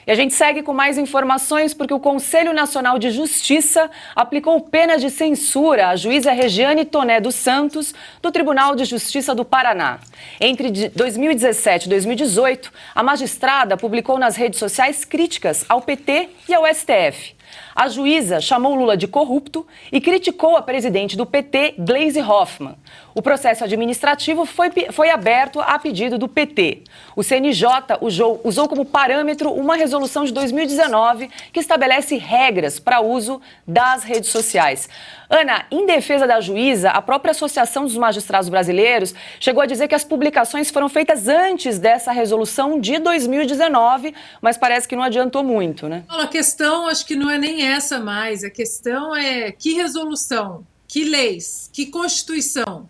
E a gente segue com mais informações porque o Conselho Nacional de Justiça aplicou pena de censura à juíza Regiane Toné dos Santos, do Tribunal de Justiça do Paraná. Entre 2017 e 2018, a magistrada publicou nas redes sociais críticas ao PT e ao STF. A juíza chamou Lula de corrupto e criticou a presidente do PT, Gleisi Hoffmann. O processo administrativo foi aberto a pedido do PT. O CNJ usou como parâmetro uma resolução de 2019 que estabelece regras para uso das redes sociais. Ana, em defesa da juíza, a própria Associação dos Magistrados Brasileiros chegou a dizer que as publicações foram feitas antes dessa resolução de 2019, mas parece que não adiantou muito, né? A questão acho que não é nem essa mais, a questão é que resolução, que leis, que Constituição.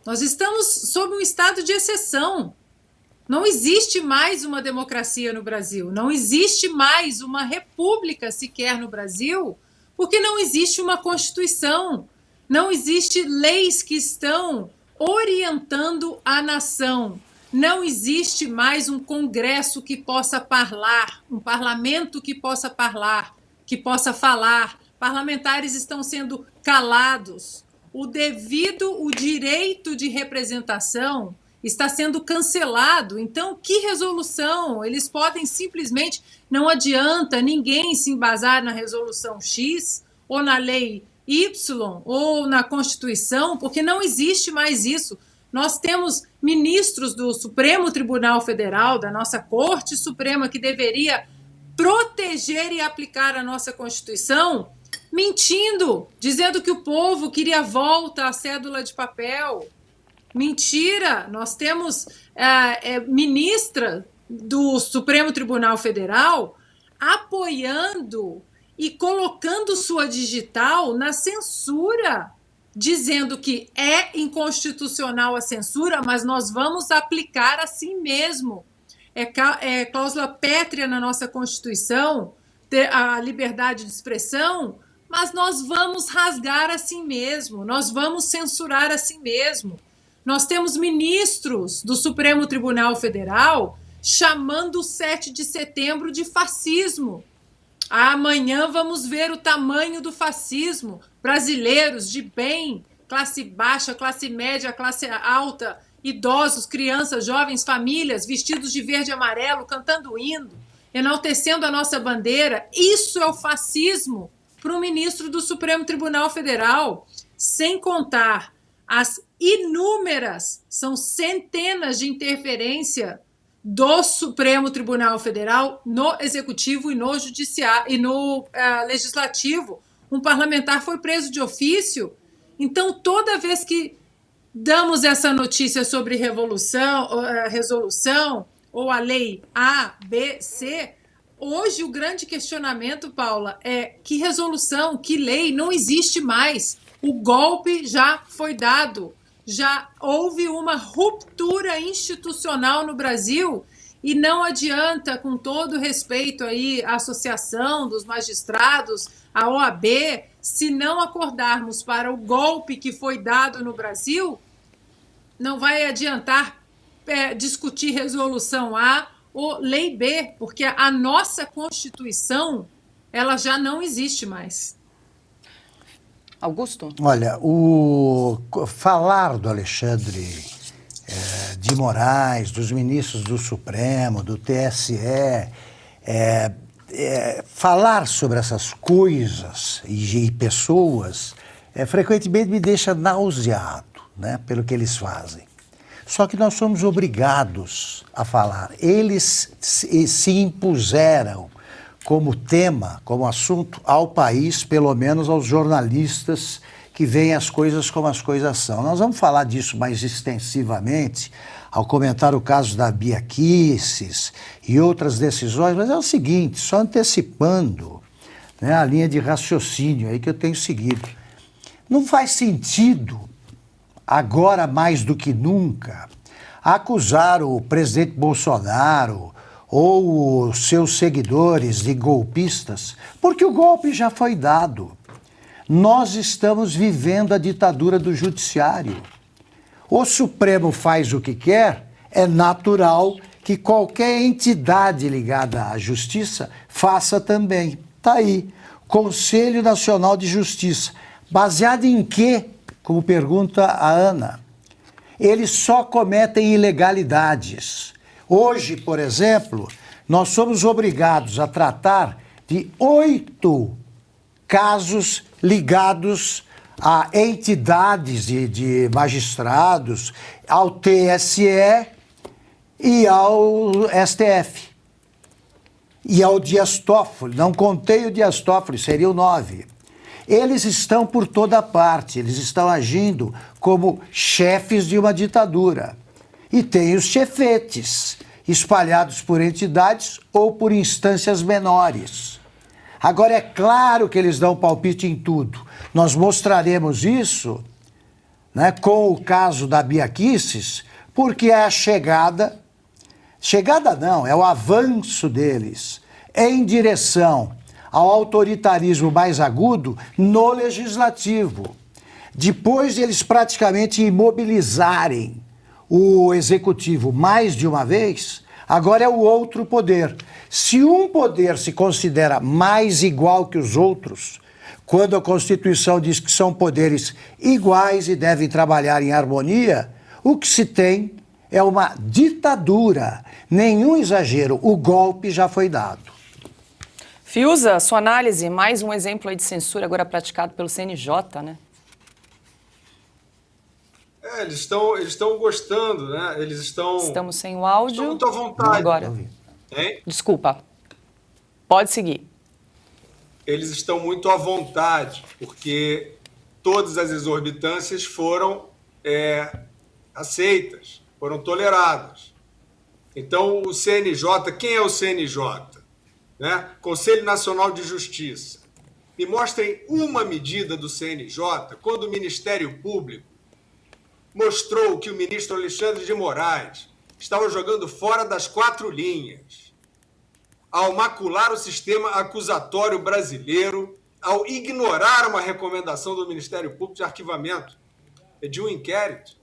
Nós estamos sob um estado de exceção. Não existe mais uma democracia no Brasil, não existe mais uma república sequer no Brasil, porque não existe uma Constituição, não existe leis que estão orientando a nação, não existe mais um Congresso que possa falar, um parlamento que possa falar, parlamentares estão sendo calados, o direito de representação está sendo cancelado. Então, que resolução? Eles podem simplesmente, não adianta ninguém se embasar na resolução X ou na lei Y ou na Constituição, porque não existe mais isso. Nós temos ministros do Supremo Tribunal Federal, da nossa Corte Suprema, que deveria proteger e aplicar a nossa Constituição, mentindo, dizendo que o povo queria volta à cédula de papel. Mentira! Nós temos ministra do Supremo Tribunal Federal apoiando e colocando sua digital na censura, dizendo que é inconstitucional a censura, mas nós vamos aplicar assim mesmo. É cláusula pétrea na nossa Constituição, ter a liberdade de expressão, mas nós vamos rasgar assim mesmo, nós vamos censurar assim mesmo. Nós temos ministros do Supremo Tribunal Federal chamando o 7 de setembro de fascismo. Amanhã vamos ver o tamanho do fascismo. Brasileiros de bem, classe baixa, classe média, classe alta, idosos, crianças, jovens, famílias, vestidos de verde e amarelo, cantando hino, enaltecendo a nossa bandeira. Isso é o fascismo para o ministro do Supremo Tribunal Federal, sem contar as inúmeras, são centenas de interferência do Supremo Tribunal Federal no Executivo e no Judiciário e no Legislativo. Um parlamentar foi preso de ofício. Então, toda vez que damos essa notícia sobre resolução ou a lei A, B, C, hoje o grande questionamento, Paula, é que resolução, que lei não existe mais. O golpe já foi dado, já houve uma ruptura institucional no Brasil e não adianta, com todo respeito aí à Associação dos Magistrados, à OAB, se não acordarmos para o golpe que foi dado no Brasil, não vai adiantar discutir resolução A ou lei B, porque a nossa Constituição ela já não existe mais. Augusto? Olha, falar do Alexandre de Moraes, dos ministros do Supremo, do TSE, falar sobre essas coisas e pessoas, frequentemente me deixa nauseado, né, pelo que eles fazem. Só que nós somos obrigados a falar. Eles se impuseram como tema, como assunto ao país, pelo menos aos jornalistas que veem as coisas como as coisas são. Nós vamos falar disso mais extensivamente ao comentar o caso da Bia Kicis e outras decisões, mas é o seguinte, só antecipando, né, a linha de raciocínio aí que eu tenho seguido. Não faz sentido, agora mais do que nunca, acusar o presidente Bolsonaro ou os seus seguidores de golpistas, porque o golpe já foi dado. Nós estamos vivendo a ditadura do judiciário. O Supremo faz o que quer, é natural que qualquer entidade ligada à justiça faça também. Está aí, Conselho Nacional de Justiça. Baseado em quê? Como pergunta a Ana. Eles só cometem ilegalidades. Hoje, por exemplo, nós somos obrigados a tratar de 8 casos ligados a entidades de magistrados, ao TSE e ao STF. E ao Dias Toffoli, não contei o Dias Toffoli, seriam 9. Eles estão por toda parte, eles estão agindo como chefes de uma ditadura. E tem os chefetes, espalhados por entidades ou por instâncias menores. Agora, é claro que eles dão palpite em tudo. Nós mostraremos isso, né, com o caso da Bia Kicis, porque é a chegada não, é o avanço deles em direção ao autoritarismo mais agudo no legislativo. Depois de eles praticamente imobilizarem o executivo mais de uma vez, agora é o outro poder. Se um poder se considera mais igual que os outros, quando a Constituição diz que são poderes iguais e devem trabalhar em harmonia, o que se tem é uma ditadura. Nenhum exagero, o golpe já foi dado. Fiuza, sua análise, mais um exemplo aí de censura agora praticado pelo CNJ, né? Eles estão gostando, né? Eles estão... Estamos sem o áudio. Estão muito à vontade. Agora. Hein? Desculpa. Pode seguir. Eles estão muito à vontade, porque todas as exorbitâncias foram aceitas, foram toleradas. Então, o CNJ, quem é o CNJ? Né? Conselho Nacional de Justiça. Me mostrem uma medida do CNJ quando o Ministério Público mostrou que o ministro Alexandre de Moraes estava jogando fora das 4 linhas, ao macular o sistema acusatório brasileiro, ao ignorar uma recomendação do Ministério Público de arquivamento de um inquérito.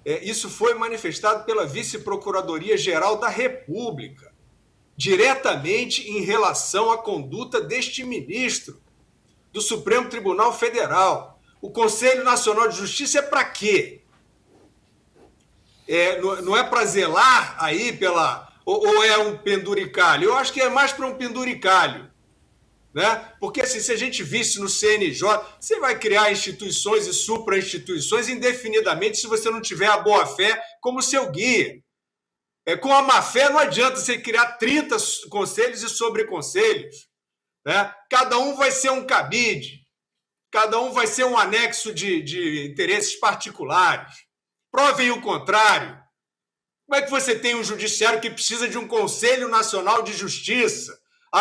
Isso foi manifestado pela Vice-Procuradoria-Geral da República, diretamente em relação à conduta deste ministro do Supremo Tribunal Federal. O Conselho Nacional de Justiça é para quê? Não é para zelar aí pela... Ou é um penduricalho? Eu acho que é mais para um penduricalho. Né? Porque assim, se a gente visse no CNJ, você vai criar instituições e supra-instituições indefinidamente se você não tiver a boa-fé como seu guia. Com a má-fé não adianta você criar 30 conselhos e sobreconselhos. Né? Cada um vai ser um cabide, cada um vai ser um anexo de interesses particulares. Provem o contrário. Como é que você tem um judiciário que precisa de um Conselho Nacional de Justiça?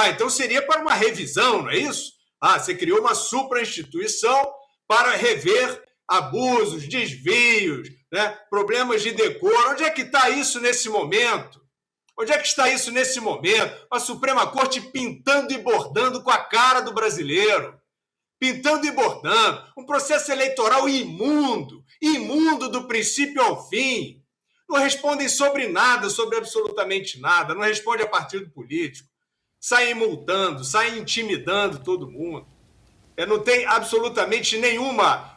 Então seria para uma revisão, não é isso? Você criou uma supra-instituição para rever abusos, desvios, né? Problemas de decoro. Onde é que está isso nesse momento? Onde é que está isso nesse momento? A Suprema Corte pintando e bordando com a cara do brasileiro. Pintando e bordando. Um processo eleitoral imundo. Imundo do princípio ao fim. Não respondem sobre nada, sobre absolutamente nada. Não responde a partido político. Saem multando, saem intimidando todo mundo. Não tem absolutamente nenhuma...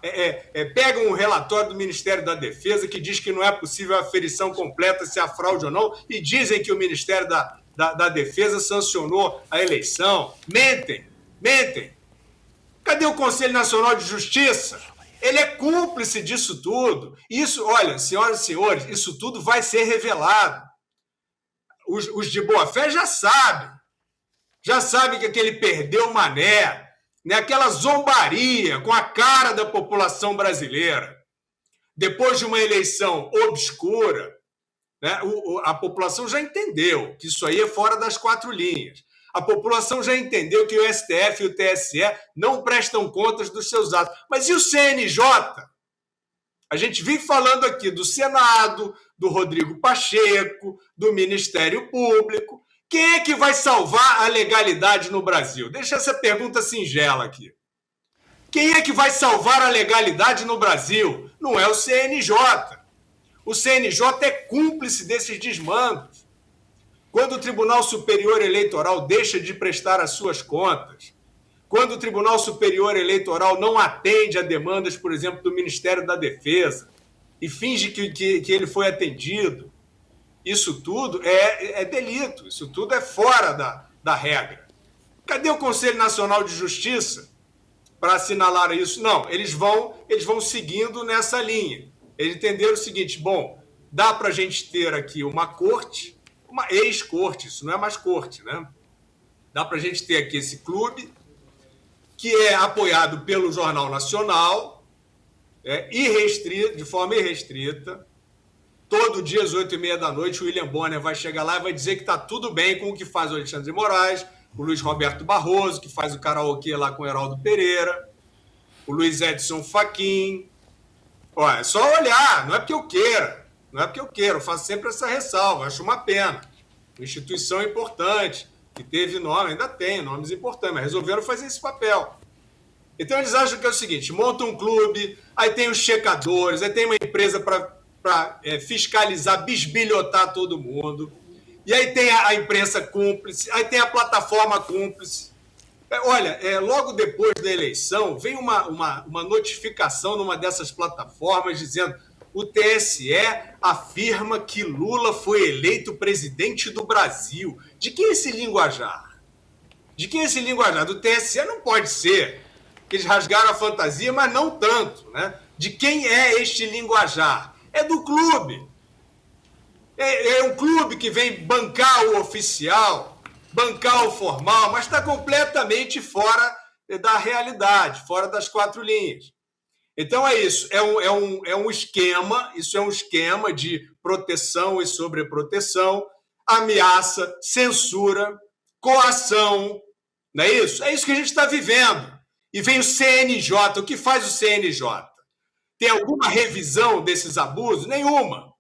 Pegam um relatório do Ministério da Defesa que diz que não é possível a aferição completa se há fraude ou não, e dizem que o Ministério da Defesa sancionou a eleição. Mentem. Cadê o Conselho Nacional de Justiça? Ele é cúmplice disso tudo. Isso, olha, senhoras e senhores, isso tudo vai ser revelado. Os de boa fé já sabem que aquele perdeu o mané, né? Aquela zombaria com a cara da população brasileira. Depois de uma eleição obscura, né, a população já entendeu que isso aí é fora das 4 linhas. A população já entendeu que o STF e o TSE não prestam contas dos seus atos. Mas e o CNJ? A gente vive falando aqui do Senado, do Rodrigo Pacheco, do Ministério Público. Quem é que vai salvar a legalidade no Brasil? Deixa essa pergunta singela aqui. Quem é que vai salvar a legalidade no Brasil? Não é o CNJ. O CNJ é cúmplice desses desmandos. quando o Tribunal Superior Eleitoral deixa de prestar as suas contas, quando o Tribunal Superior Eleitoral não atende a demandas, por exemplo, do Ministério da Defesa e finge que ele foi atendido, isso tudo é delito, isso tudo é fora da regra. Cadê o Conselho Nacional de Justiça para assinalar isso? Não, eles vão seguindo nessa linha. Eles entenderam o seguinte, bom, dá para a gente ter aqui uma corte, uma ex-corte, isso não é mais corte, né? Dá para a gente ter aqui esse clube, que é apoiado pelo Jornal Nacional, irrestrito, de forma irrestrita. Todo dia, às 8h30 da noite, o William Bonner vai chegar lá e vai dizer que está tudo bem com o que faz o Alexandre de Moraes, o Luiz Roberto Barroso, que faz o karaokê lá com o Heraldo Pereira, o Luiz Edson Fachin. Olha, é só olhar, não é porque eu queira, eu faço sempre essa ressalva, acho uma pena. Uma instituição importante, que teve nome, ainda tem nomes importantes, mas resolveram fazer esse papel. Então eles acham que é o seguinte, montam um clube, aí tem os checadores, aí tem uma empresa para fiscalizar, bisbilhotar todo mundo, e aí tem a imprensa cúmplice, aí tem a plataforma cúmplice. Olha, logo depois da eleição, vem uma notificação numa dessas plataformas dizendo o TSE afirma que Lula foi eleito presidente do Brasil. De quem é esse linguajar? Do TSE não pode ser. Eles rasgaram a fantasia, mas não tanto, né? De quem é este linguajar? É do clube. É um clube que vem bancar o oficial, bancar o formal, mas está completamente fora da realidade, fora das quatro linhas. Então é isso, é um esquema, isso é um esquema de proteção e sobreproteção, ameaça, censura, coação, não é isso? É isso que a gente está vivendo. E vem o CNJ, o que faz o CNJ? Tem alguma revisão desses abusos? Nenhuma.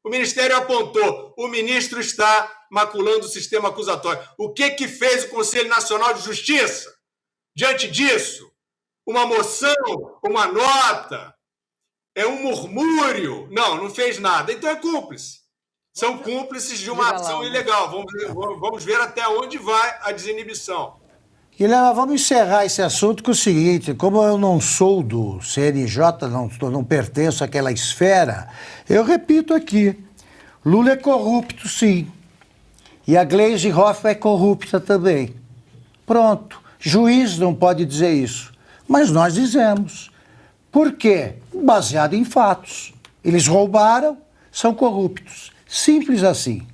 O Ministério apontou, o ministro está maculando o sistema acusatório. O que fez o Conselho Nacional de Justiça? Diante disso, uma moção, uma nota, um murmúrio. Não fez nada. Então é cúmplice. São cúmplices de uma ação ilegal. Vamos ver até onde vai a desinibição. Guilherme, vamos encerrar esse assunto com o seguinte, como eu não sou do CNJ, não pertenço àquela esfera, eu repito aqui, Lula é corrupto, sim, e a Gleisi Hoffmann é corrupta também. Pronto, juiz não pode dizer isso, mas nós dizemos. Por quê? Baseado em fatos. Eles roubaram, são corruptos. Simples assim.